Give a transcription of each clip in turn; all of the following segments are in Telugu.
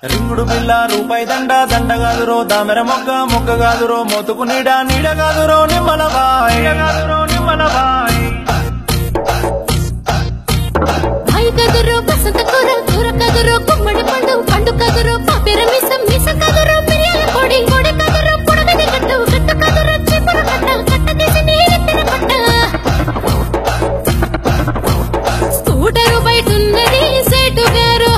రింగుడు బిల్ల రూపాయి దండ దండ గాదురో దామెర మొగ్గ మొగ్గ గాదురో మోతుకు నీడ నీడ గాదురో నిమ్మలబాయ్ భాయ్ కదురో బసంత కూర కూర కదురో గుమ్మడి పండు పండు కదురో పాపిర మిసం మిస కదురో మిరియాల పొడి పొడి కదురో పొడగది కట్టు కట్టు కదురో చిపుర కట్ట కట్ట తీసి నీ ఎత్తిన కట్ట స్కూటరు బయటున్నది సేటు గారు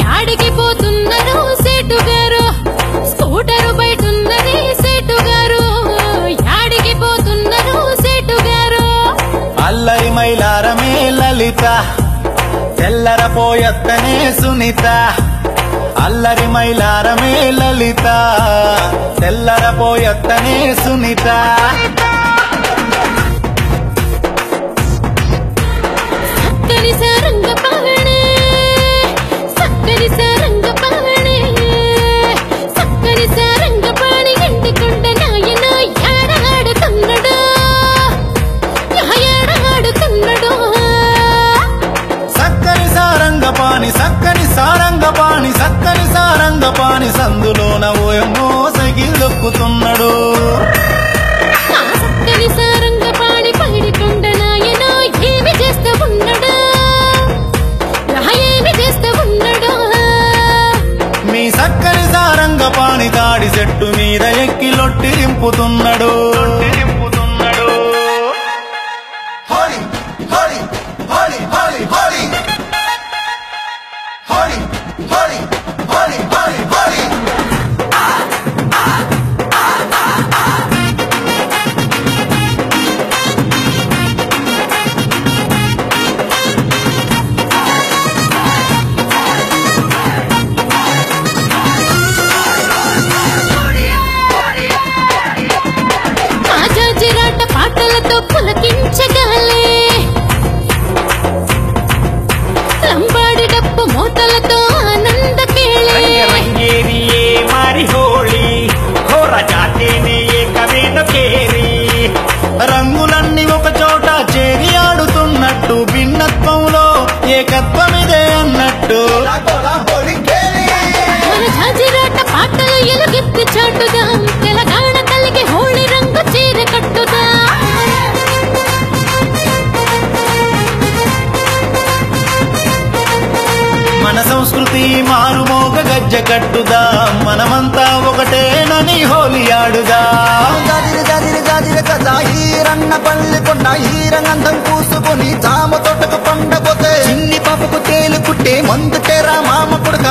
యాడికి పోతున్నారు సేటు గారు స్కూటరు బయటున్నది సేటు గారు యాడికి పోతున్నారు సేటు గారు అల్లరి మైలారమే లలిత తెల్లరపోయత్తనే సునీత అల్లరి మైలారమే లలిత తెల్లరపోయత్తనే సునీత సక్కని సారంగ పావనే సక్కని సారంగ పావనే సక్కని సారంగ పాని గంటికొండ నాయన యాడాడుతున్నాడు యాడాడుతున్నాడు సక్కని సారంగపాణి సక్కని సారంగపాణి సక్కని సారంగపాణి సందులోన ఓయమ్మో సైకిల్ దొక్కుతున్నాడు ఆ సక్కని సారంగ పాని పైడికొండ నాయన ఏమి చేస్తూ ఉన్నాడు ఏమి చేస్తూ ఉన్నాడు మీ సక్కని సారంగపాణి తాడి చెట్టు మీద ఎక్కి లొట్టి రింపుతున్నాడు హోలీ హోలీ హోలీ హోలీ హోలీ హోలీ హోలీ హోలీ హోలీ హోలీ ఆజాజిరాట పాటలతో పులకించగాలే లంబాడి డప్పు మోతలతో ఆనంద కేళే రంగులన్నీ ఒక చోట చేరి ఆడుతున్నట్టు భిన్నత్వంలో ఏకత్వమిదే అన్నట్టు హోలీ కేలి మన జాజిరాట పాటలు ఎలుగెత్తి చాటుగా తెలంగాణ తల్లికి హోళీ రంగు చీర కట్టుదా మన సంస్కృతి మారుమోగ గజ్జ కట్టుదా మనమంతా ఒకటేనని హోలీ ఆడుదా జాజిరి జాజిరి జాజిరి కథ హీరన్న పల్లి కొన్న హీరంగంధం పూసుకొని జామ తోటకు పండపోతే చిన్ని పాపకు తేలు కుట్టే మందు తెరా మామ కొడుక